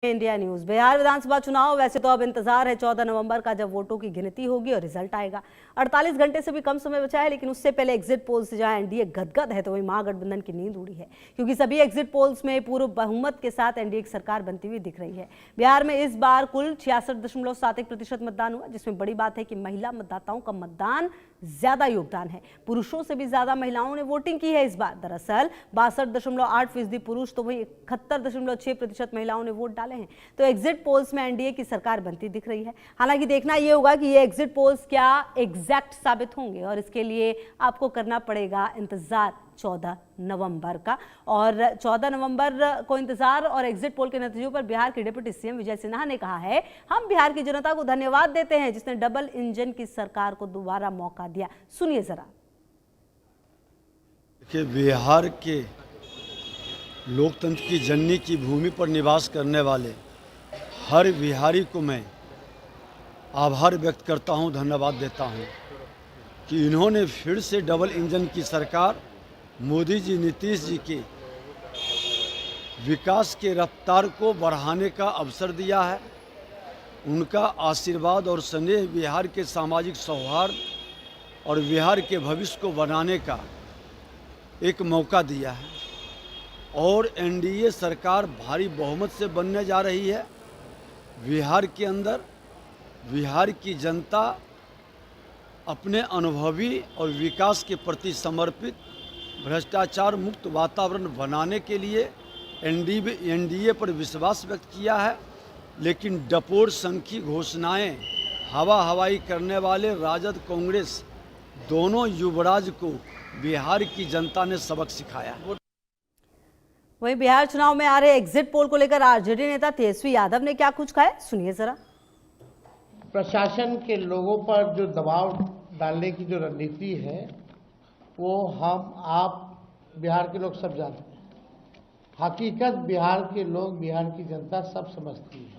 India news. Bihar विधानसभा चुनाव वैसे तो अब इंतजार है 14 नवंबर का, जब वोटों की गिनती होगी और रिजल्ट आएगा। 48 घंटे से भी कम समय बचा है, लेकिन उससे पहले एग्जिट पोल्स से जहां एनडीए गदगद है, तो वहीं महागठबंधन की नींद उड़ी है, क्योंकि सभी एग्जिट पोल्स में पूर्ण बहुमत के साथ एनडीए की सरकार बनती हुई दिख रही है। बिहार में इस बार कुल 66.71% मतदान हुआ, जिसमें बड़ी बात है कि महिला मतदाताओं का मतदान ज्यादा योगदान है। पुरुषों से भी ज्यादा महिलाओं ने वोटिंग की है इस बार। दरअसल 62.8% पुरुष तो वहीं 71.6% महिलाओं ने वोट डाले हैं। तो एग्जिट पोल्स में एनडीए की सरकार बनती दिख रही है। हालांकि देखना यह होगा कि ये एग्जिट पोल्स क्या एग्जैक्ट साबित होंगे, और इसके लिए आपको करना पड़ेगा इंतजार 14 नवंबर का। और 14 नवंबर को इंतजार और एग्जिट पोल के नतीजों पर बिहार के डिप्टी सीएम विजय सिन्हा ने कहा है, हम बिहार की जनता को धन्यवाद देते हैं जिसने डबल इंजन की सरकार को दोबारा मौका दिया। सुनिए जरा। कि बिहार के लोकतंत्र की जननी की भूमि पर निवास करने वाले हर बिहारी को मैं आभार व्यक्त करता हूं, धन्यवाद देता हूं कि इन्होंने फिर से डबल इंजन की सरकार, मोदी जी, नीतीश जी के विकास के रफ्तार को बढ़ाने का अवसर दिया है। उनका आशीर्वाद और स्नेह बिहार के सामाजिक सौहार्द और बिहार के भविष्य को बनाने का एक मौका दिया है। और एनडीए सरकार भारी बहुमत से बनने जा रही है। बिहार के अंदर बिहार की जनता अपने अनुभवी और विकास के प्रति समर्पित भ्रष्टाचार मुक्त वातावरण बनाने के लिए एनडीए पर विश्वास व्यक्त किया है। लेकिन डपोर संखी घोषणाएं हवाई करने वाले राजद कांग्रेस दोनों युवराज को बिहार की जनता ने सबक सिखाया। वहीं बिहार चुनाव में आ रहे एग्जिट पोल को लेकर आरजेडी नेता तेजस्वी यादव ने क्या कुछ कहा है, सुनिए जरा। प्रशासन के लोगों पर जो दबाव डालने की जो रणनीति है वो हम आप बिहार के लोग सब जानते हैं। हकीकत बिहार के लोग, बिहार की जनता सब समझती है।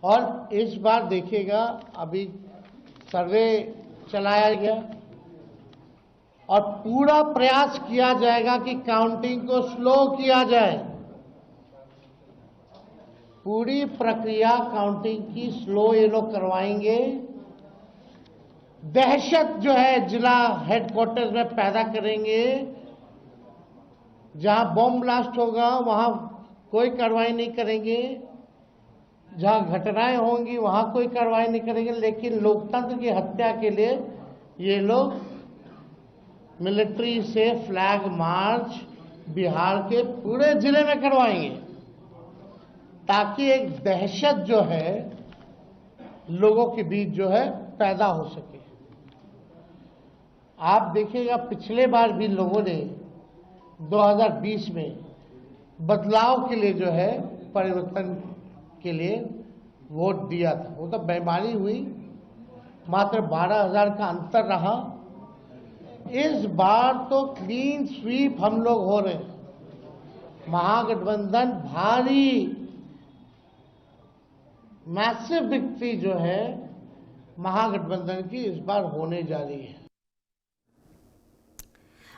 और इस बार देखिएगा, अभी सर्वे चलाया गया और पूरा प्रयास किया जाएगा कि काउंटिंग को स्लो किया जाए। पूरी प्रक्रिया काउंटिंग की स्लो ये लोग करवाएंगे। दहशत जो है जिला हेडक्वार्टर में पैदा करेंगे। जहां बॉम्ब ब्लास्ट होगा वहां कोई कार्रवाई नहीं करेंगे, जहां घटनाएं होंगी वहां कोई कार्रवाई नहीं करेंगे। लेकिन लोकतंत्र की हत्या के लिए ये लोग मिलिट्री से फ्लैग मार्च बिहार के पूरे जिले में करवाएंगे, ताकि एक दहशत जो है लोगों के बीच जो है पैदा हो सके। आप देखिएगा, पिछले बार भी लोगों ने 2020 में बदलाव के लिए जो है, परिवर्तन के लिए वोट दिया था। वो तो बेईमानी हुई, मात्र 12,000 का अंतर रहा। इस बार तो क्लीन स्वीप हम लोग हो रहे हैं। महागठबंधन भारी मैसिव विक्ट्री जो है महागठबंधन की इस बार होने जा रही है।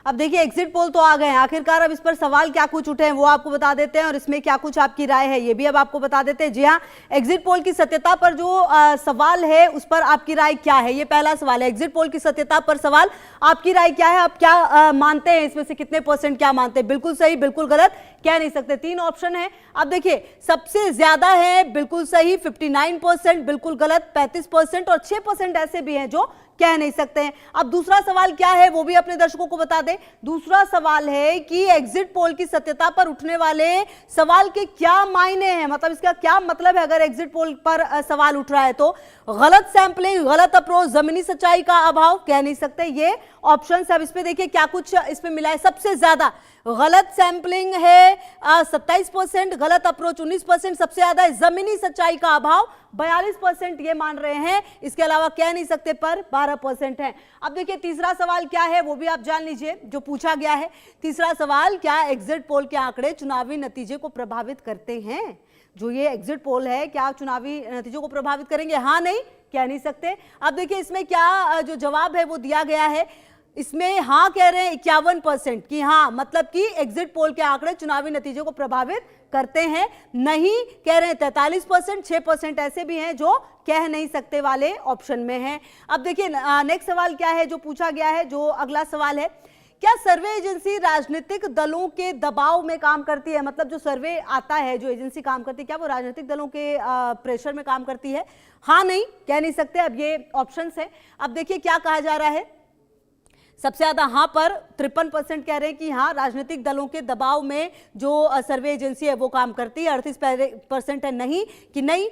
अब देखिए, एग्जिट पोल तो आ गए हैं, आखिरकार अब इस पर सवाल क्या कुछ उठे हैं वो आपको बता देते हैं, और इसमें क्या कुछ आपकी राय है ये भी अब आपको बता देते हैं। जी हाँ, एग्जिट पोल की सत्यता पर जो सवाल है उस पर आपकी राय क्या है, ये पहला सवाल है। एग्जिट पोल की सत्यता पर सवाल, आपकी राय क्या है, आप क्या मानते हैं, इसमें से कितने % क्या मानते हैं, बिल्कुल सही, बिल्कुल गलत, कह नहीं सकते। 3 ऑप्शन है। अब देखिए, सबसे ज्यादा है बिल्कुल सही 59%, बिल्कुल गलत 35%, और 6% ऐसे भी हैं जो कह नहीं सकते हैं। अब दूसरा सवाल क्या है वो भी अपने दर्शकों को बता दें। दूसरा सवाल है कि एग्जिट पोल की सत्यता पर उठने वाले सवाल के क्या मायने हैं, मतलब इसका क्या मतलब है अगर एग्जिट पोल पर सवाल उठ रहा है तो। गलत सैंपलिंग, गलत अप्रोच, जमीनी सच्चाई का अभाव, कह नहीं सकते, ये ऑप्शन। अब इसमें देखिए क्या कुछ इसमें मिला है। सबसे ज्यादा गलत सैंपलिंग है 27%, गलत अप्रोच 19%, सबसे ज्यादा जमीनी सच्चाई का अभाव 42% ये मान रहे हैं। इसके अलावा कह नहीं सकते पर 12% है। अब देखिए तीसरा सवाल क्या है वो भी आप जान लीजिए जो पूछा गया है। तीसरा सवाल, क्या एग्जिट पोल के आंकड़े चुनावी नतीजे को प्रभावित करते हैं? जो ये एग्जिट पोल है क्या चुनावी नतीजों को प्रभावित करेंगे? हाँ, नहीं, कह नहीं सकते। अब देखिए इसमें क्या जो जवाब है वो दिया गया है। इसमें हाँ कह रहे हैं 51% कि हाँ, मतलब कि एग्जिट पोल के आंकड़े चुनावी नतीजे को प्रभावित करते हैं। नहीं कह रहे हैं 43%, 6% ऐसे भी हैं जो कह नहीं सकते वाले ऑप्शन में हैं। अब देखिए नेक्स्ट सवाल क्या है जो पूछा गया है, जो अगला सवाल है, क्या सर्वे एजेंसी राजनीतिक दलों के दबाव में काम करती है? मतलब जो सर्वे आता है, जो एजेंसी काम करती है, क्या वो राजनीतिक दलों के प्रेशर में काम करती है? हाँ नहीं कह नहीं सकते। अब ये ऑप्शंस है। अब देखिए क्या कहा जा रहा है। सबसे ज्यादा हाँ पर 53% कह रहे हैं कि हाँ, राजनीतिक दलों के दबाव में जो सर्वे एजेंसी है वो काम करती है। 38% है नहीं कि नहीं,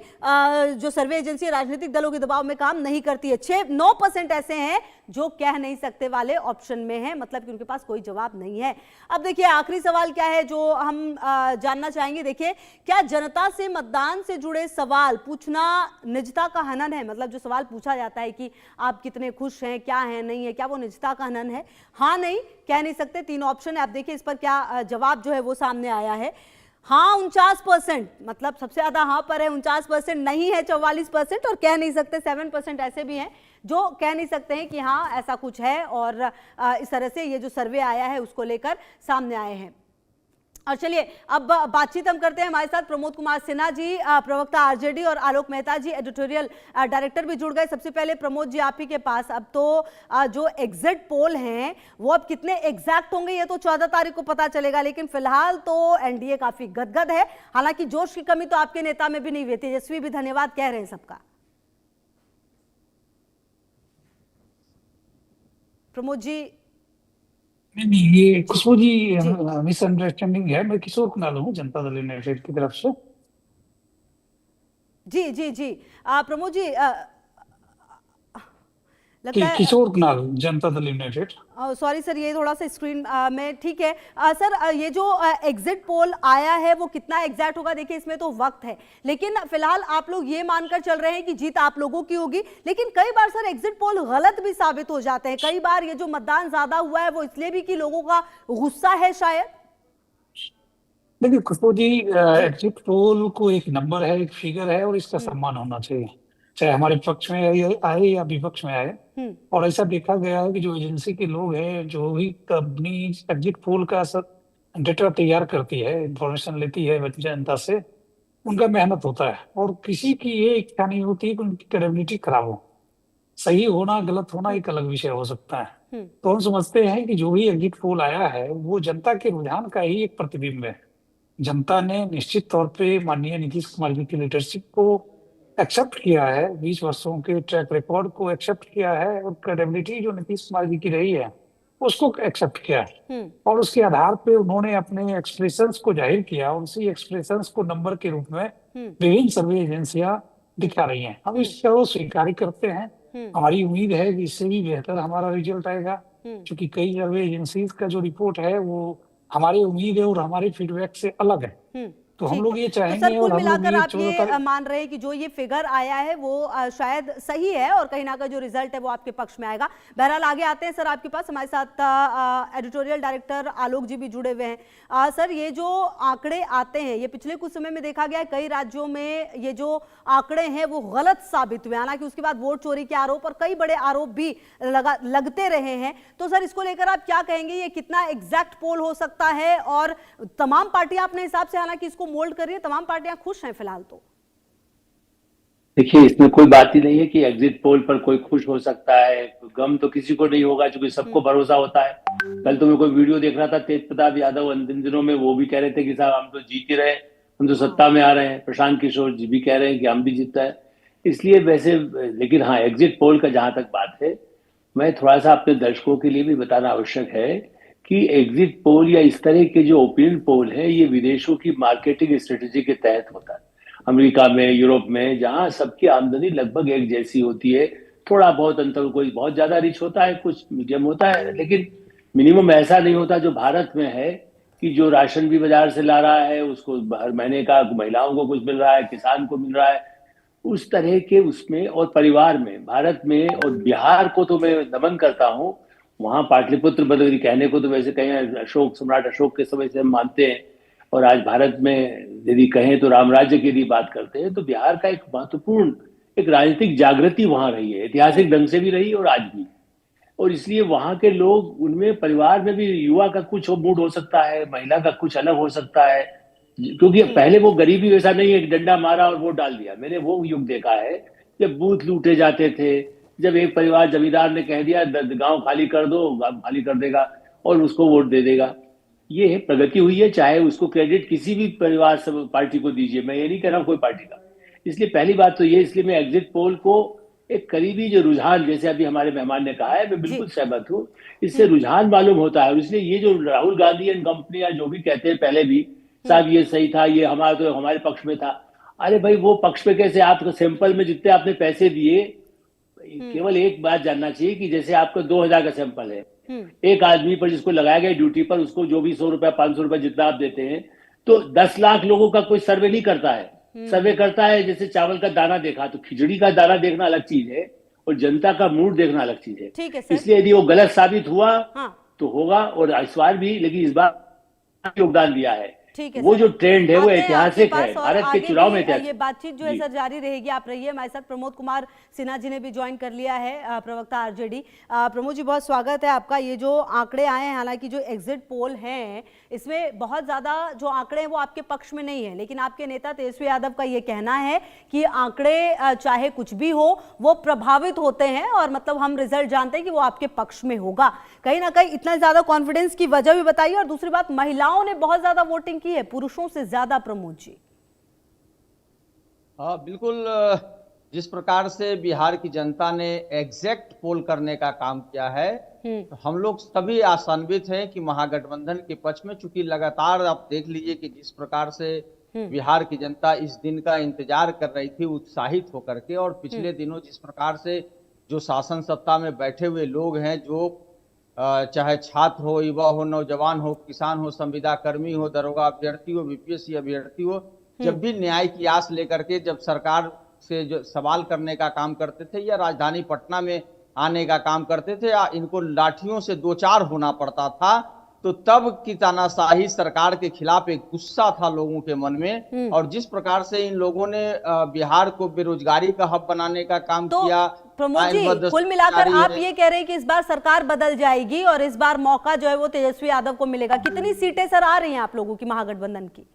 जो सर्वे एजेंसी राजनीतिक दलों के दबाव में काम नहीं करती है। 9% ऐसे हैं जो कह नहीं सकते वाले ऑप्शन में है, मतलब कि उनके पास कोई जवाब नहीं है। अब देखिए आखिरी सवाल क्या है जो हम जानना चाहेंगे। देखिए, क्या जनता से मतदान से जुड़े सवाल पूछना निजता का हनन है? मतलब जो सवाल पूछा जाता है कि आप कितने खुश हैं, क्या है, नहीं है, क्या वो निजता का हनन है? हाँ नहीं कह नहीं सकते। 3 ऑप्शन है। आप देखिए इस पर क्या जवाब जो है वो सामने आया है। हाँ 49%, मतलब सबसे ज्यादा हाँ पर है 49%, नहीं है 44% और कह नहीं सकते 7% ऐसे भी हैं जो कह नहीं सकते हैं कि हाँ ऐसा कुछ है। और इस तरह से ये जो सर्वे आया है उसको लेकर सामने आए हैं। और चलिए अब बातचीत हम करते हैं। हमारे साथ प्रमोद कुमार सिन्हा जी, प्रवक्ता आरजेडी, और आलोक मेहता जी, एडिटोरियल डायरेक्टर भी जुड़ गए। सबसे पहले प्रमोद जी आप ही के पास। अब तो जो एग्जिट पोल हैं वो अब कितने एग्जैक्ट होंगे ये तो 14 तारीख को पता चलेगा, लेकिन फिलहाल तो एनडीए काफी गदगद है। हालांकि जोश की कमी तो आपके नेता में भी नहीं हुई। तेजस्वी भी धन्यवाद कह रहे हैं सबका। प्रमोद जी। नहीं, ये खुशबू जी मिसअंडरस्टैंडिंग है। मैं किशोर कुणाल हूँ, जनता दल यूनाइटेड की तरफ से। जी जी जी प्रमोद जी लगता है Kishore Kunal, Janata Dal United. Sorry sir, ये थोड़ा सा स्क्रीन में ठीक है। सर ये जो एग्जिट पोल आया है वो कितना एग्जैक्ट होगा? देखिए इसमें तो वक्त है, लेकिन फिलहाल आप लोग ये मानकर चल रहे हैं कि जीत आप लोगों की होगी, लेकिन कई बार सर एग्जिट पोल गलत भी साबित हो जाते हैं। कई बार ये जो मतदान ज्यादा हुआ है वो इसलिए भी कि लोगों का गुस्सा है शायद। देखिए खुशबू जी, एग्जिट पोल को एक नंबर है, एक फिगर है, और इसका सम्मान होना चाहिए, चाहे हमारे पक्ष में आए या विपक्ष में आए। और ऐसा देखा गया है कि जो एजेंसी के लोग हैं, जो भी कंपनी एग्जिट पोल का डेटा तैयार करती है, इंफॉर्मेशन लेती है जनता से, उनका मेहनत होता है, और किसी की ये इच्छा नहीं होती कि उनकी क्रेडिबिलिटी खराब हो। सही होना गलत होना एक अलग विषय हो सकता है। तो हम समझते हैं कि जो भी एग्जिट पोल आया है वो जनता के रुझान का ही एक प्रतिबिंब है। जनता ने निश्चित तौर पे माननीय नीतीश कुमार जी की लीडरशिप को एक्सेप्ट किया है, 20 वर्षों के ट्रैक रिकॉर्ड को एक्सेप्ट किया है, और क्रेडिबिलिटी जो नीतीश कुमार जी की रही है उसको एक्सेप्ट किया है। और उसके आधार पे उन्होंने अपने एक्सप्रेशंस को जाहिर किया, और उसी एक्सप्रेशंस को नंबर के रूप में विभिन्न सर्वे एजेंसियां दिखा रही हैं। हम इसको स्वीकार करते हैं। हमारी उम्मीद है कि इससे भी बेहतर हमारा रिजल्ट आएगा, क्योंकि कई सर्वे एजेंसीज का जो रिपोर्ट है वो हमारी उम्मीद है और हमारे फीडबैक से अलग है। तो हम लोग ये चाहेंगे, तो सर कुल मिलाकर आप ये 14 मान रहे हैं कि जो ये फिगर आया है वो शायद सही है, और कहीं ना कहीं जो रिजल्ट है वो आपके पक्ष में आएगा। बहरहाल आगे आते हैं सर आपके पास। हमारे साथ एडिटोरियल डायरेक्टर आलोक जी भी जुड़े हुए हैं। सर ये जो आंकड़े आते हैं ये पिछले कुछ समय में देखा गया है कई राज्यों में ये जो आंकड़े हैं वो गलत साबित हुए, हालांकि उसके बाद वोट चोरी के आरोप और कई बड़े आरोप भी लगते रहे हैं। तो सर इसको लेकर आप क्या कहेंगे, ये कितना एग्जैक्ट पोल हो सकता है? और तमाम पार्टियां अपने हिसाब से हालांकि इसको मोल्ड कर रही है, तमाम पार्टियां खुश हैं फिलहाल तो। देखिए इसमें कोई बात ही नहीं है कि एग्जिट पोल पर कोई खुश हो सकता है, गम तो किसी को नहीं होगा, क्योंकि सबको भरोसा होता है। कल तो मैं कोई वीडियो देख रहा था, तेज प्रताप यादव अंतिम दिनों में वो भी कह रहे थे कि साहब हम तो जीत ही रहे, हम तो सत्ता में आ रहे हैं। प्रशांत किशोर जी भी कह रहे हैं कि हम भी जीतता है। इसलिए वैसे, लेकिन हाँ एग्जिट पोल का जहां तक बात है, मैं थोड़ा सा अपने दर्शकों के लिए भी बताना आवश्यक है कि एग्जिट पोल या इस तरह के जो ओपिनियन पोल है ये विदेशों की मार्केटिंग स्ट्रेटेजी के तहत होता है। अमेरिका में, यूरोप में, जहां सबकी आमदनी लगभग एक जैसी होती है, थोड़ा बहुत अंतर, कोई बहुत ज्यादा रिच होता है, कुछ मीडियम होता है, लेकिन मिनिमम ऐसा नहीं होता जो भारत में है कि जो राशन भी बाजार से ला रहा है उसको हर महीने का महिलाओं को कुछ मिल रहा है, किसान को मिल रहा है, उस तरह के उसमें और परिवार में भारत में। और बिहार को तो मैं नमन करता हूँ, वहां पाटलिपुत्र बदली कहने को तो वैसे कहें अशोक, सम्राट अशोक के समय से हम मानते हैं, और आज भारत में यदि कहें तो रामराज्य की यदि बात करते हैं, तो बिहार का एक महत्वपूर्ण एक राजनीतिक जागृति वहां रही है, ऐतिहासिक ढंग से भी रही और आज भी। और इसलिए वहां के लोग, उनमें परिवार में भी युवा का कुछ मूड हो सकता है, महिला का कुछ अलग हो सकता है, क्योंकि पहले वो गरीबी वैसा नहीं है, एक डंडा मारा और वोट डाल दिया। मैंने वो युग देखा है जब बूथ लूटे जाते थे, जब एक परिवार जमींदार ने कह दिया गांव खाली कर दो, गांव खाली कर देगा और उसको वोट दे देगा। ये है, प्रगति हुई है, चाहे उसको क्रेडिट किसी भी परिवार से पार्टी को दीजिए, मैं ये नहीं कह रहा हूं कोई पार्टी का। इसलिए पहली बात तो ये, इसलिए मैं एग्जिट पोल को एक करीबी जो रुझान, जैसे अभी हमारे मेहमान ने कहा है, मैं बिल्कुल सहमत हूँ, इससे रुझान मालूम होता है। और इसलिए ये जो राहुल गांधी एंड कंपनी जो भी कहते हैं पहले भी, साहब ये सही था, ये हमारा तो हमारे पक्ष में था। अरे भाई वो पक्ष में कैसे, आप सैंपल में जितने आपने पैसे दिए, केवल एक बात जानना चाहिए कि जैसे आपका 2000 का सैंपल है, एक आदमी पर जिसको लगाया गया ड्यूटी पर, उसको जो भी 100 रुपया 500 रुपया जितना आप देते हैं, तो 10 लाख लोगों का कोई सर्वे नहीं करता है। सर्वे करता है जैसे चावल का दाना देखा, तो खिचड़ी का दाना देखना अलग चीज है और जनता का मूड देखना अलग चीज है। ठीक है सर। इसलिए यदि वो गलत साबित हुआ तो होगा, और इस बार भी, लेकिन इस बार योगदान दिया है। ठीक है वो सर। जो ट्रेंड है वो आते हैं आपके ऐतिहासिक पास है, और भारत के आगे चुनाव भी में ऐतिहासिक। ये बातचीत जो है जी। सर जारी रहेगी। आप रहिए हमारे साथ। प्रमोद कुमार सिन्हा जी ने भी ज्वाइन कर लिया है, प्रवक्ता आरजेडी। प्रमोद जी, बहुत स्वागत है आपका। ये जो आंकड़े आए हैं, हालांकि जो एग्जिट पोल हैं इसमें बहुत ज्यादा जो आंकड़े हैं वो आपके पक्ष में नहीं है, लेकिन आपके नेता तेजस्वी यादव का ये कहना है कि आंकड़े चाहे कुछ भी हो वो प्रभावित होते हैं, और मतलब हम रिजल्ट जानते हैं कि वो आपके पक्ष में होगा। कहीं ना कहीं इतना ज्यादा कॉन्फिडेंस की वजह भी बताइए। और दूसरी बात, महिलाओं ने बहुत ज्यादा वोटिंग की है पुरुषों से ज्यादा, प्रमोद जी। हाँ बिल्कुल, जिस प्रकार से बिहार की जनता ने एग्जैक्ट पोल करने का काम किया है, तो हम लोग सभी आशान्वित हैं कि महागठबंधन के पक्ष में, चूंकि लगातार आप देख लीजिए कि जिस प्रकार से बिहार की जनता इस दिन का इंतजार कर रही थी उत्साहित होकर के, और पिछले दिनों जिस प्रकार से जो शासन सत्ता में बैठे हुए लोग हैं, जो चाहे छात्र हो, युवा हो, नौजवान हो, किसान हो, संविदा कर्मी हो, दरोगा अभ्यर्थी हो, बीपीएससी अभ्यर्थी हो, जब भी न्याय की आस लेकर के जब सरकार से जो सवाल करने का काम करते थे या राजधानी पटना में आने का काम करते थे, या इनको लाठियों से दो चार होना पड़ता था, तो तब की तानाशाही सरकार के खिलाफ एक गुस्सा था लोगों के मन में। और जिस प्रकार से इन लोगों ने बिहार को बेरोजगारी का हब बनाने का काम किया। प्रमोद जी, कुल मिलाकर आप ये कह रहे हैं कि इस बार सरकार बदल जाएगी और इस बार मौका जो है वो तेजस्वी यादव को मिलेगा। कितनी सीटें सर आ रही हैं आप लोगों की महागठबंधन की?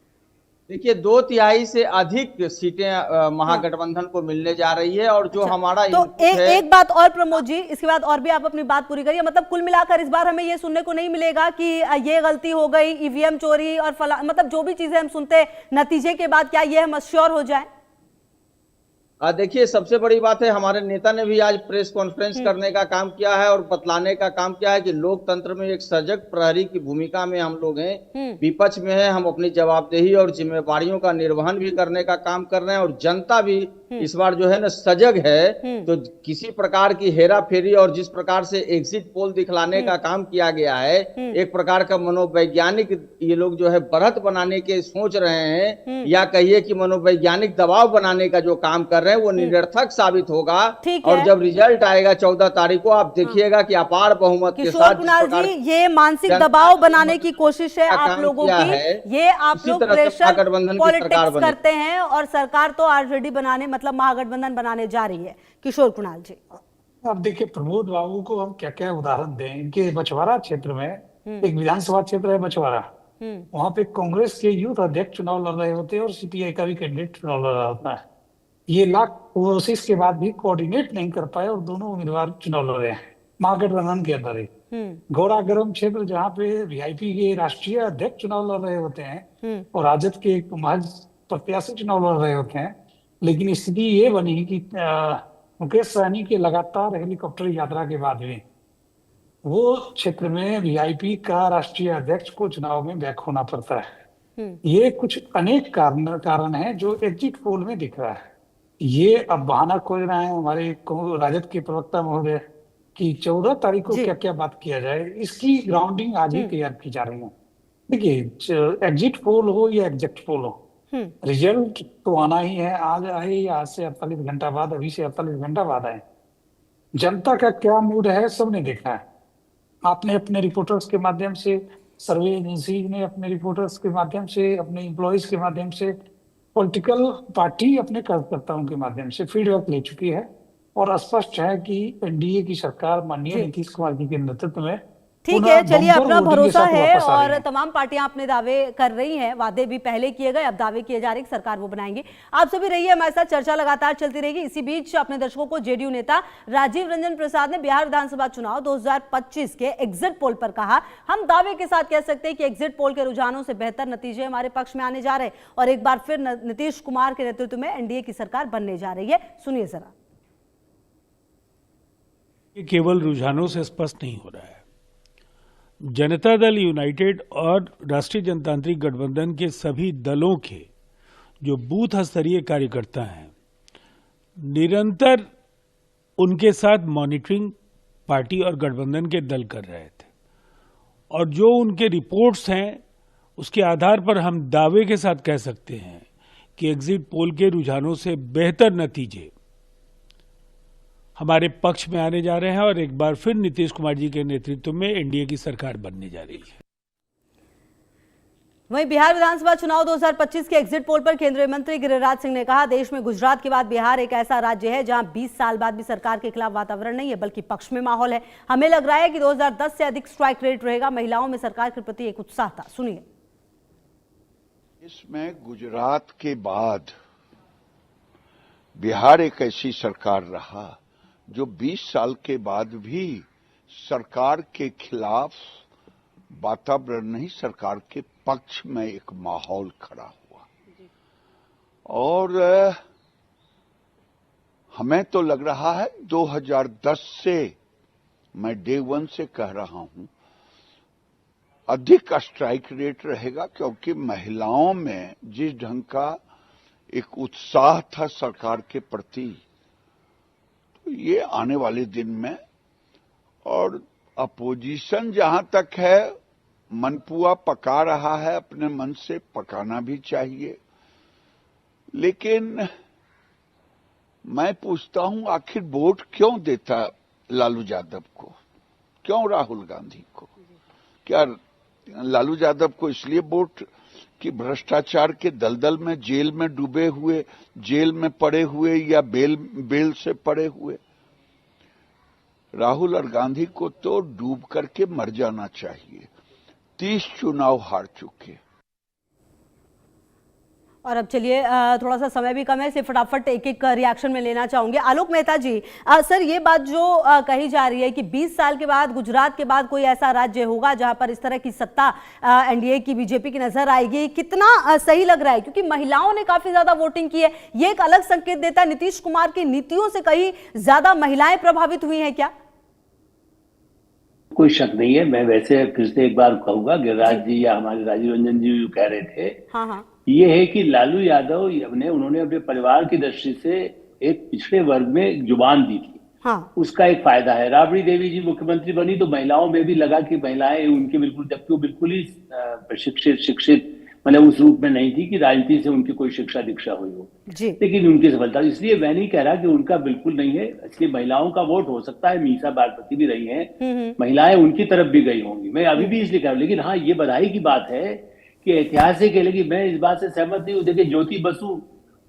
देखिए, 2/3 से अधिक सीटें महागठबंधन को मिलने जा रही है। और जो हमारा तो एक बात और प्रमोद जी, इसके बाद और भी आप अपनी बात पूरी करिए। मतलब कुल मिलाकर इस बार हमें ये सुनने को नहीं मिलेगा कि ये गलती हो गई, ईवीएम चोरी और फला, मतलब जो भी चीजें हम सुनते हैं नतीजे के बाद, क्या ये हम अश्योर हो जाए? देखिए, सबसे बड़ी बात है, हमारे नेता ने भी आज प्रेस कॉन्फ्रेंस करने का काम किया है और बतलाने का काम किया है कि लोकतंत्र में एक सजग प्रहरी की भूमिका में हम लोग हैं, विपक्ष में हैं, हम अपनी जवाबदेही और जिम्मेवारियों का निर्वहन भी करने का काम कर रहे हैं। और जनता भी इस बार जो है ना सजग है, तो किसी प्रकार की हेरा फेरी और जिस प्रकार से एग्जिट पोल दिखलाने का काम किया गया है, एक प्रकार का मनोवैज्ञानिक ये लोग जो है बढ़त बनाने के सोच रहे हैं, या कहिए कि मनोवैज्ञानिक दबाव बनाने का जो काम कर रहे हैं वो निरर्थक साबित होगा। और जब रिजल्ट आएगा 14 तारीख को, आप देखिएगा कि अपार बहुमत के साथ कुणाल जी, ये मानसिक दबाव बनाने की कोशिश है आप लोगों की, ये आप लोग प्रेशर पॉलिटिक्स करते हैं और सरकार तो आरजेडी बनाने, मतलब महागठबंधन बनाने जा रही है। किशोर कुणाल जी, अब देखिए प्रमोद बाबू को हम क्या क्या उदाहरण दें। इनके बछवाड़ा क्षेत्र में एक विधानसभा क्षेत्र है बछवाड़ा, वहां पे कांग्रेस के यूथ अध्यक्ष चुनाव लड़ रहे होते हैं और सीपीआई का भी कैंडिडेट चुनाव लड़ रहा होता है। ये लाख कोशिश के बाद भी कोऑर्डिनेट नहीं कर पाए और दोनों उम्मीदवार चुनाव लड़ रहे हैं महागठबंधन के अंदर ही। गौरागरम क्षेत्र जहाँ पे वीआईपी के राष्ट्रीय अध्यक्ष चुनाव लड़ रहे होते हैं और राजद के महज प्रत्याशी चुनाव लड़ रहे होते हैं, लेकिन स्थिति ये बनी कि मुकेश सहनी के लगातार हेलीकॉप्टर यात्रा के बाद भी वो क्षेत्र में वीआईपी का राष्ट्रीय अध्यक्ष को चुनाव में बैक होना पड़ता है। ये कुछ अनेक कारण है जो एग्जिट पोल में दिख रहा है। ये अब बहाना खोज रहे हैं हमारे राजद के प्रवक्ता महोदय कि 14 तारीख को क्या क्या बात किया जाए, इसकी ग्राउंडिंग आज ही तैयार की जा रही है। देखिए, एग्जिट पोल हो या एग्जिट पोल हो, रिजल्ट तो आना ही है, आज आए या आज से 48 घंटा बाद, अभी से 48 घंटा बाद आए। जनता का क्या मूड है सबने देखा है। आपने अपने रिपोर्टर्स के माध्यम से, सर्वे एजेंसी ने अपने रिपोर्टर्स के माध्यम से, अपने एम्प्लॉयज के माध्यम से, पॉलिटिकल पार्टी अपने कार्यकर्ताओं के माध्यम से फीडबैक ले चुकी है और स्पष्ट है कि एनडीए की सरकार माननीय नीतीश कुमार जी के नेतृत्व में ठीक पुनः है, चलिए, बम्पर अपना वोटिंग के भरोसा साथ है वापस आ रही और है। तमाम पार्टियां अपने दावे कर रही हैं, वादे भी पहले किए गए, अब दावे किए जा रहे हैं कि सरकार वो बनाएंगे। आप सभी रहिए हमारे साथ, चर्चा लगातार चलती रहेगी। इसी बीच अपने दर्शकों को जेडीयू नेता राजीव रंजन प्रसाद ने बिहार विधानसभा चुनाव 2025 के एग्जिट पोल पर कहा, हम दावे के साथ कह सकते हैं कि एग्जिट पोल के रुझानों से बेहतर नतीजे हमारे पक्ष में आने जा रहे हैं और एक बार फिर नीतीश कुमार के नेतृत्व में एनडीए की सरकार बनने जा रही है। सुनिए जरा। ये केवल रुझानों से स्पष्ट नहीं हो रहा है। जनता दल यूनाइटेड और राष्ट्रीय जनतांत्रिक गठबंधन के सभी दलों के जो बूथ स्तरीय कार्यकर्ता हैं, निरंतर उनके साथ मॉनिटरिंग पार्टी और गठबंधन के दल कर रहे थे और जो उनके रिपोर्ट्स हैं उसके आधार पर हम दावे के साथ कह सकते हैं कि एग्जिट पोल के रुझानों से बेहतर नतीजे हमारे पक्ष में आने जा रहे हैं और एक बार फिर नीतीश कुमार जी के नेतृत्व में एनडीए की सरकार बनने जा रही है। वहीं बिहार विधानसभा चुनाव 2025 के एग्जिट पोल पर केंद्रीय मंत्री गिरिराज सिंह ने कहा, देश में गुजरात के बाद बिहार एक ऐसा राज्य है जहां 20 साल बाद भी सरकार के खिलाफ वातावरण नहीं है बल्कि पक्ष में माहौल है। हमें लग रहा है कि 2010 से अधिक स्ट्राइक रेट रहेगा। महिलाओं में सरकार के प्रति एक उत्साह था। सुनिए। इसमें गुजरात के बाद बिहार एक ऐसी सरकार रहा जो 20 साल के बाद भी सरकार के खिलाफ वातावरण नहीं, सरकार के पक्ष में एक माहौल खड़ा हुआ। और हमें तो लग रहा है 2010 से, मैं डे 1 से कह रहा हूं, अधिक स्ट्राइक रेट रहेगा, क्योंकि महिलाओं में जिस ढंग का एक उत्साह था सरकार के प्रति, तो ये आने वाले दिन में, और अपोजिशन जहां तक है मनपुआ पका रहा है, अपने मन से पकाना भी चाहिए। लेकिन मैं पूछता हूं, आखिर वोट क्यों देता लालू यादव को, क्यों राहुल गांधी को? क्या लालू यादव को इसलिए वोट कि भ्रष्टाचार के दलदल में जेल में डूबे हुए, जेल में पड़े हुए या बेल से पड़े हुए? राहुल और गांधी को तो डूब करके मर जाना चाहिए। 30 चुनाव हार चुके। और अब चलिए, थोड़ा सा समय भी कम है, सिर्फ फटाफट एक एक रिएक्शन में लेना चाहूंगी। आलोक मेहता जी, सर ये बात जो कही जा रही है कि 20 साल के बाद गुजरात के बाद कोई ऐसा राज्य होगा जहां पर इस तरह की सत्ता एनडीए की, बीजेपी की नजर आएगी, कितना सही लग रहा है? क्योंकि महिलाओं ने काफी ज्यादा वोटिंग की है, ये एक अलग संकेत देता है। नीतीश कुमार की नीतियों से कहीं ज्यादा महिलाएं प्रभावित हुई हैं क्या? कोई शक नहीं है। मैं वैसे फिर से एक बार कहूंगा, गिरिराज जी या हमारे राजीव रंजन जी जो कह रहे थे, हाँ, ये है कि लालू यादव उन्होंने अपने परिवार की दृष्टि से एक पिछड़े वर्ग में जुबान दी थी। हाँ। उसका एक फायदा है। राबड़ी देवी जी मुख्यमंत्री बनी तो महिलाओं में भी लगा कि महिलाएं उनके बिल्कुल, जबकि वो बिल्कुल ही शिक्षित मतलब उस रूप में नहीं थी कि राजनीति से उनकी कोई शिक्षा दीक्षा हुई हो, लेकिन उनकी सफलता, इसलिए मैं नहीं कह रहा कि उनका बिल्कुल नहीं है। इसलिए महिलाओं का वोट हो सकता है, मीसा बागपति भी रही हैं, महिलाएं उनकी तरफ भी गई होंगी, मैं अभी भी इसलिए कह रहा हूँ। लेकिन हाँ, ये बधाई की बात है कि ऐतिहासिक है, लेकिन मैं इस बात से सहमत नहीं हूँ। देखिए, ज्योति बसु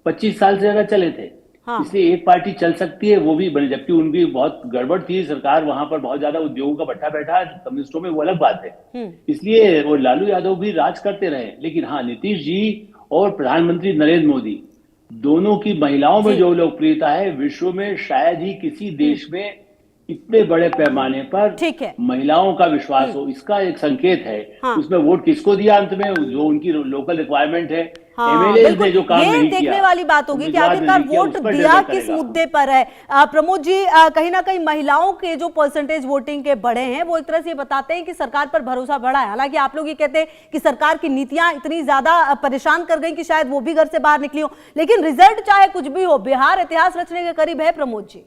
25 साल से ज्यादा चले थे, इसलिए एक पार्टी चल सकती है, वो भी बनी, जबकि उनकी बहुत गड़बड़ थी सरकार, वहां पर बहुत ज्यादा उद्योगों का भट्टा बैठा कम्युनिस्टों में, वो अलग बात है। इसलिए वो लालू यादव भी राज करते रहे। लेकिन हाँ, नीतीश जी और प्रधानमंत्री नरेंद्र मोदी दोनों की महिलाओं में जो लोकप्रियता है, विश्व में शायद ही किसी देश में इतने बड़े पैमाने पर महिलाओं का विश्वास हो, इसका एक संकेत है। उसमें वोट किसको दिया अंत में, जो उनकी लोकल रिक्वायरमेंट है, एमएलए ने जो काम नहीं किया, देखने वाली बात होगी कि आखिरकार वोट दिया किस मुद्दे पर है। प्रमोद जी, कहीं ना कहीं महिलाओं के जो परसेंटेज वोटिंग के बढ़े हैं, वो एक तरह से बताते हैं कि सरकार पर भरोसा बढ़ा है। हालांकि आप लोग ये कहते हैं कि सरकार की नीतियां इतनी ज्यादा परेशान कर गई कि शायद वो भी घर से बाहर निकली हो, लेकिन रिजल्ट चाहे कुछ भी हो, बिहार इतिहास रचने के करीब है। प्रमोद जी,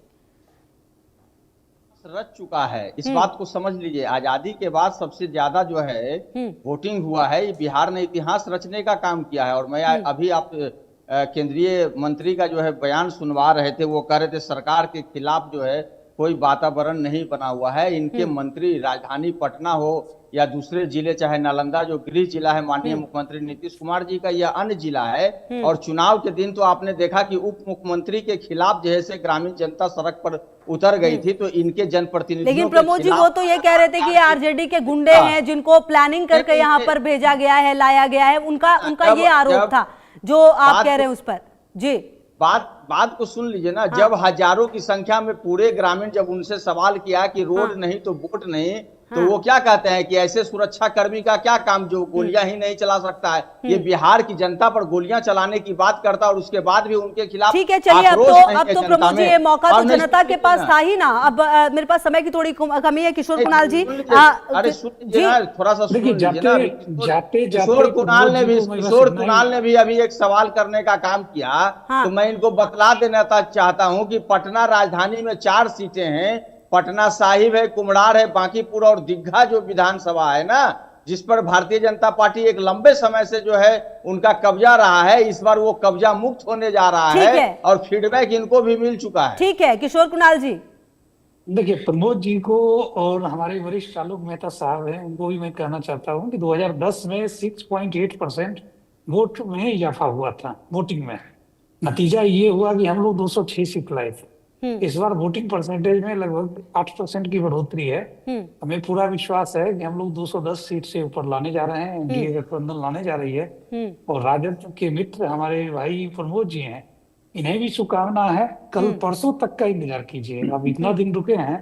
रच चुका है, इस बात को समझ लीजिए। आजादी के बाद सबसे ज्यादा जो है वोटिंग हुआ है, ये बिहार ने इतिहास रचने का काम किया है। और मैं अभी आप केंद्रीय मंत्री का जो है बयान सुनवा रहे थे, वो कह रहे थे सरकार के खिलाफ जो है कोई वातावरण नहीं बना हुआ है। इनके मंत्री, राजधानी पटना हो या दूसरे जिले, चाहे नालंदा जो गृह जिला है माननीय मुख्यमंत्री नीतीश कुमार जी का, या अन्य जिला है, और चुनाव के दिन तो आपने देखा कि उप मुख्यमंत्री के खिलाफ जैसे ग्रामीण जनता सड़क पर उतर गई थी, तो इनके जनप्रतिनिधियों लेकिन प्रमोद जी वो तो ये कह रहे थे कि ये आरजेडी के गुंडे हैं जिनको प्लानिंग करके यहाँ पर भेजा गया है, लाया गया है, उनका ये आरोप था जो आप कह रहे हैं उस पर। जी बात को सुन लीजिए ना। जब हजारों की संख्या में पूरे ग्रामीण जब उनसे सवाल किया कि रोड नहीं तो वोट नहीं, तो वो क्या कहते हैं कि ऐसे सुरक्षा कर्मी का क्या काम जो गोलियां ही नहीं चला सकता है। ये बिहार की जनता पर गोलियां चलाने की बात करता है और उसके बाद भी उनके खिलाफ। ठीक है, चलिए अब तो प्रमोद जी ये मौका तो जनता के पास था ही ना। अब मेरे पास समय की थोड़ी कमी है। किशोर कुणाल जी, अरे सुन लीजिए ना, थोड़ा सा सुन लीजिए ना। किशोर कुणाल ने भी अभी एक सवाल करने का काम किया, तो मैं इनको बतला देना चाहता हूँ कि पटना राजधानी में 4 सीटें हैं। पटना साहिब है, कुम्हड़ार है, बांकीपुर और दीघा जो विधानसभा है ना, जिस पर भारतीय जनता पार्टी एक लंबे समय से जो है उनका कब्जा रहा है, इस बार वो कब्जा मुक्त होने जा रहा है और फीडबैक इनको भी मिल चुका है। ठीक है किशोर कुणाल जी। देखिए, प्रमोद जी को और हमारे वरिष्ठ आलोक मेहता साहब हैं, उनको भी मैं कहना चाहता हूं कि 2010 में 6.8% वोट में इजाफा हुआ था वोटिंग में। नतीजा ये हुआ कि हम लोग 206 सीट लाए थे। इस बार वोटिंग परसेंटेज में लगभग 8% की बढ़ोतरी है। हमें पूरा विश्वास है कि हम लोग 210 सीट से ऊपर लाने जा रहे हैं, एनडीए गठबंधन लाने जा रही है। और राजद के मित्र हमारे भाई प्रमोद जी हैं, इन्हें भी शुभकामना है। कल परसों तक का इंतजार कीजिए। अब इतना दिन रुके हैं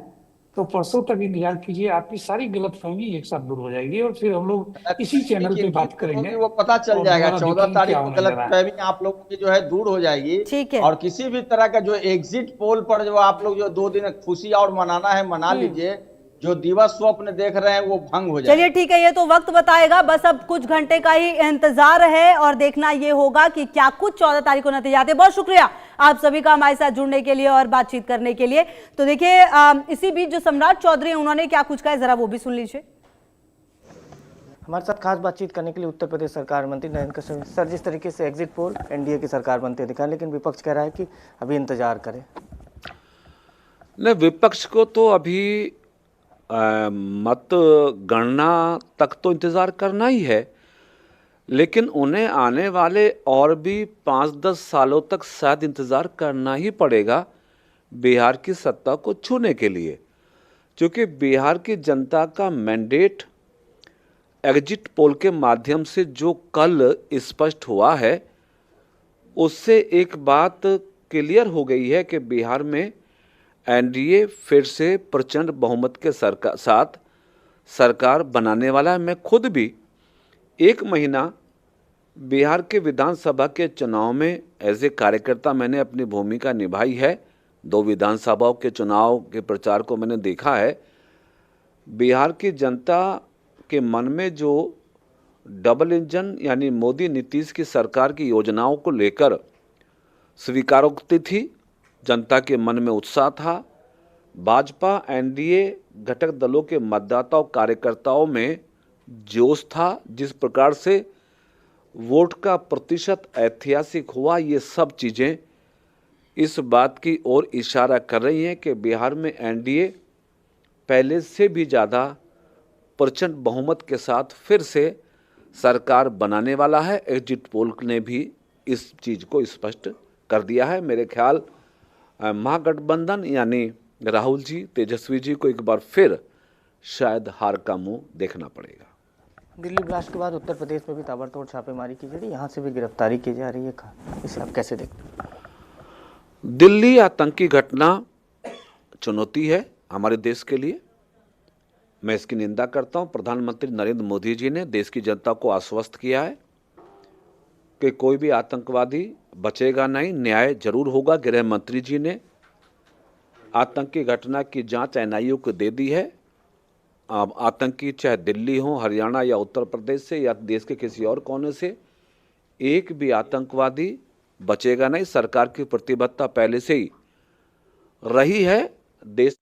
तो परसों तक इंतजार कीजिए, आपकी सारी गलतफहमी एक साथ दूर हो जाएगी और फिर हम लोग इसी चैनल पे बात करेंगे। वो पता चल जाएगा 14 तारीख को गलतफहमी आप लोगों की जो है दूर हो जाएगी। ठीक है। और किसी भी तरह का जो एग्जिट पोल पर जो आप लोग जो 2 दिन खुशी और मनाना है मना लीजिए, जो दिवस स्वप्न देख रहे हैं वो भंग हो जाए। चलिए ठीक है, ये तो वक्त बताएगा। बस अब कुछ घंटे का ही इंतजार है और देखना ये होगा कि क्या कुछ 14 तारीख को नतीजे आते हैं। बहुत शुक्रिया आप सभी का हमारे साथ जुड़ने के लिए और बातचीत करने के लिए। तो देखिए इसी बीच जो सम्राट चौधरी उन्होंने क्या कुछ कहा, जरा वो भी सुन लीजिए। हमारे साथ खास बातचीत करने के लिए उत्तर प्रदेश सरकार मंत्री नरेंद्र कश्यप सर, जिस तरीके से एग्जिट पोल एनडीए की सरकार बनते दिखा, लेकिन विपक्ष कह रहा है कि अभी इंतजार करें। नहीं, विपक्ष को तो अभी मत गणना तक तो इंतज़ार करना ही है, लेकिन उन्हें आने वाले और भी 5-10 सालों तक शायद इंतज़ार करना ही पड़ेगा बिहार की सत्ता को छूने के लिए, क्योंकि बिहार की जनता का मैंडेट एग्जिट पोल के माध्यम से जो कल स्पष्ट हुआ है, उससे एक बात क्लियर हो गई है कि बिहार में एनडीए फिर से प्रचंड बहुमत के साथ सरकार बनाने वाला है। मैं खुद भी 1 महीना बिहार के विधानसभा के चुनाव में एज ए कार्यकर्ता मैंने अपनी भूमिका निभाई है। 2 विधानसभाओं के चुनाव के प्रचार को मैंने देखा है। बिहार की जनता के मन में जो डबल इंजन यानी मोदी नीतीश की सरकार की योजनाओं को लेकर स्वीकारोक्ति थी, जनता के मन में उत्साह था। भाजपा एनडीए घटक दलों के मतदाताओं कार्यकर्ताओं में जोश था। जिस प्रकार से वोट का प्रतिशत ऐतिहासिक हुआ, ये सब चीज़ें इस बात की ओर इशारा कर रही हैं कि बिहार में एनडीए पहले से भी ज़्यादा प्रचंड बहुमत के साथ फिर से सरकार बनाने वाला है। एग्जिट पोल ने भी इस चीज़ को स्पष्ट कर दिया है। मेरे ख्याल महागठबंधन यानी राहुल जी, तेजस्वी जी को एक बार फिर शायद हार का मुंह देखना पड़ेगा। दिल्ली ब्लास्ट के बाद उत्तर प्रदेश में भी ताबड़तोड़ छापेमारी की जा रही है, यहाँ से भी गिरफ्तारी की जा रही है, इसे आप कैसे देखते हैं? दिल्ली आतंकी घटना चुनौती है हमारे देश के लिए, मैं इसकी निंदा करता हूं। प्रधानमंत्री नरेंद्र मोदी जी ने देश की जनता को आश्वस्त किया है कि कोई भी आतंकवादी बचेगा नहीं, न्याय जरूर होगा। गृह मंत्री जी ने आतंकी घटना की जांच एनआईए को दे दी है। अब आतंकी चाहे दिल्ली हो, हरियाणा या उत्तर प्रदेश से या देश के किसी और कोने से, एक भी आतंकवादी बचेगा नहीं। सरकार की प्रतिबद्धता पहले से ही रही है। देश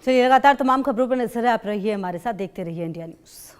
चलिए लगातार तमाम खबरों पर नजर है, आप रहिए हमारे साथ, देखते रहिए इंडिया न्यूज़।